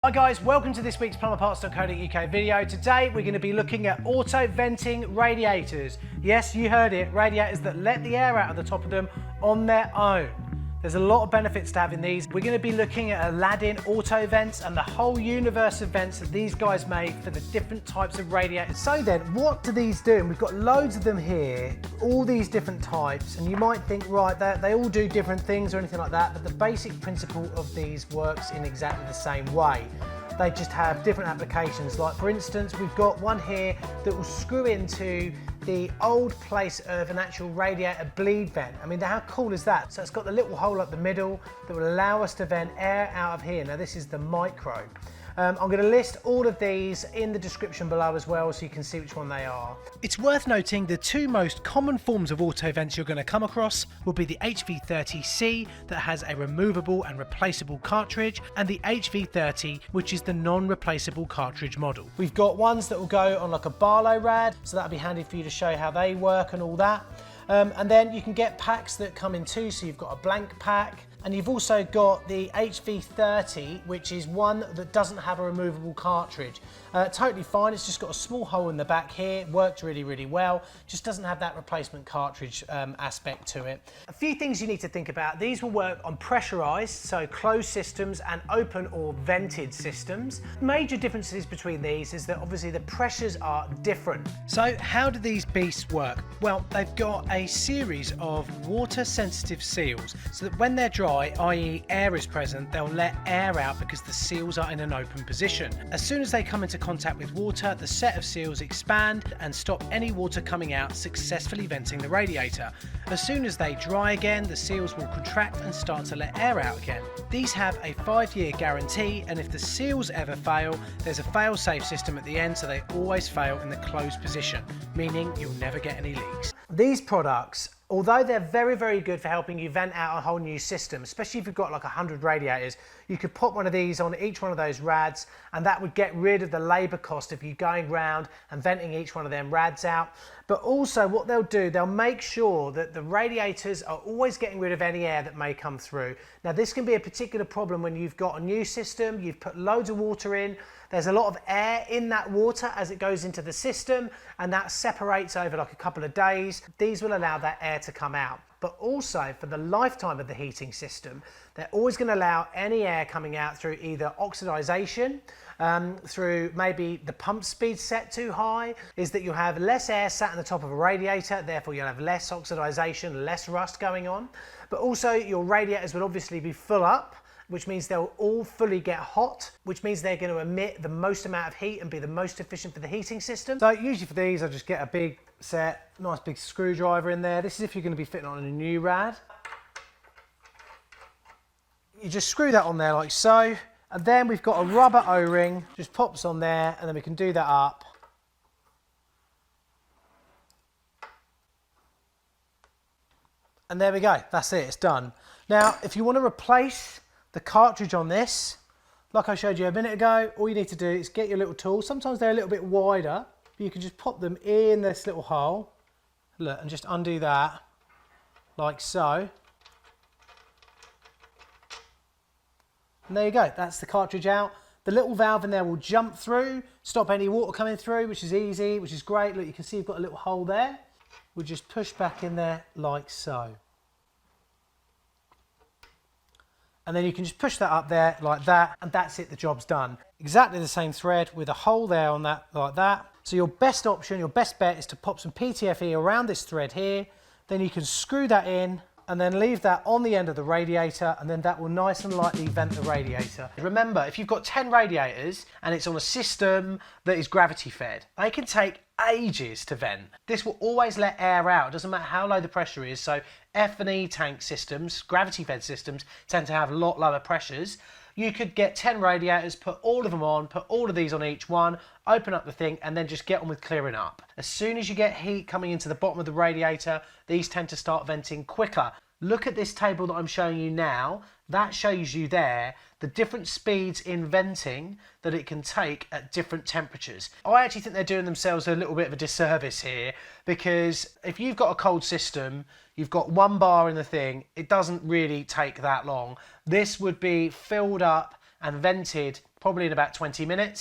Hi guys, welcome to this week's plumberparts.co.uk video. Today we're going to be looking at auto venting radiators. Yes, you heard it, radiators that let the air out of the top of them on their own. There's a lot of benefits to having these. We're going to be looking at Aladdin Autovents and the whole universe of vents that these guys make for the different types of radiators. So then, what do these do? And we've got loads of them here, all these different types, and you might think, right, they all do different things or anything like that, but the basic principle of these works in exactly the same way. They just have different applications. Like for instance, we've got one here that will screw into the old place of an actual radiator bleed vent. I mean, how cool is that? So it's got the little hole up the middle that will allow us to vent air out of here. Now this is the micro. I'm going to list all of these in the description below as well so you can see which one they are. It's worth noting the two most common forms of auto vents you're going to come across will be the HV30C that has a removable and replaceable cartridge, and the HV30 which is the non-replaceable cartridge model. We've got ones that will go on like a Barlow rad, so that'll be handy for you to show how they work and all that. And then you can get packs that come in two, so you've got a blank pack. And you've also got the HV30, which is one that doesn't have a removable cartridge. Totally fine, it's just got a small hole in the back here, works really, really well, just doesn't have that replacement cartridge aspect to it. A few things you need to think about. These will work on pressurized, so closed systems, and open or vented systems. Major differences between these is that obviously the pressures are different. So how do these beasts work? Well, they've got a series of water sensitive seals, so that when they're dry, i.e. air is present, they'll let air out because the seals are in an open position. As soon as they come into contact with water, the set of seals expand and stop any water coming out, successfully venting the radiator. As soon as they dry again, the seals will contract and start to let air out again. These have a 5-year guarantee, and if the seals ever fail, there's a fail-safe system at the end, so they always fail in the closed position, meaning you'll never get any leaks. These products, although they're very, very good for helping you vent out a whole new system, especially if you've got like 100 radiators, you could put one of these on each one of those rads, and that would get rid of the labour cost of you going round and venting each one of them rads out. But also what they'll do, they'll make sure that the radiators are always getting rid of any air that may come through. Now this can be a particular problem when you've got a new system, you've put loads of water in, there's a lot of air in that water as it goes into the system, and that separates over like a couple of days. These will allow that air to come out. But also for the lifetime of the heating system, they're always going to allow any air coming out through either oxidization, through maybe the pump speed set too high, is that you'll have less air sat on the top of a radiator, therefore you'll have less oxidization, less rust going on. But also your radiators will obviously be full up, which means they'll all fully get hot, which means they're going to emit the most amount of heat and be the most efficient for the heating system. So usually for these, I just get a big set, nice big screwdriver in there. This is if you're going to be fitting on a new rad. You just screw that on there like so, and then we've got a rubber O-ring, just pops on there, and then we can do that up. And there we go, that's it, it's done. Now, if you want to replace the cartridge on this, like I showed you a minute ago, all you need to do is get your little tool. Sometimes they're a little bit wider, but you can just pop them in this little hole. Look, and just undo that, like so. And there you go, that's the cartridge out. The little valve in there will jump through, stop any water coming through, which is easy, which is great. Look, you can see you've got a little hole there. We'll just push back in there like so. And then you can just push that up there like that, and that's it, the job's done. Exactly the same thread with a hole there on that like that. So your best option, your best bet is to pop some PTFE around this thread here, then you can screw that in and then leave that on the end of the radiator, and then that will nice and lightly vent the radiator. Remember, if you've got 10 radiators and it's on a system that is gravity fed, they can take ages to vent. This will always let air out, doesn't matter how low the pressure is. So F&E tank systems, gravity fed systems, tend to have a lot lower pressures. You could get 10 radiators, put all of them on, put all of these on each one, open up the thing, and then just get on with clearing up. As soon as you get heat coming into the bottom of the radiator, these tend to start venting quicker. Look at this table that I'm showing you now. That shows you there the different speeds in venting that it can take at different temperatures. I actually think they're doing themselves a little bit of a disservice here, because if you've got a cold system, you've got one bar in the thing, it doesn't really take that long. This would be filled up and vented probably in about 20 minutes.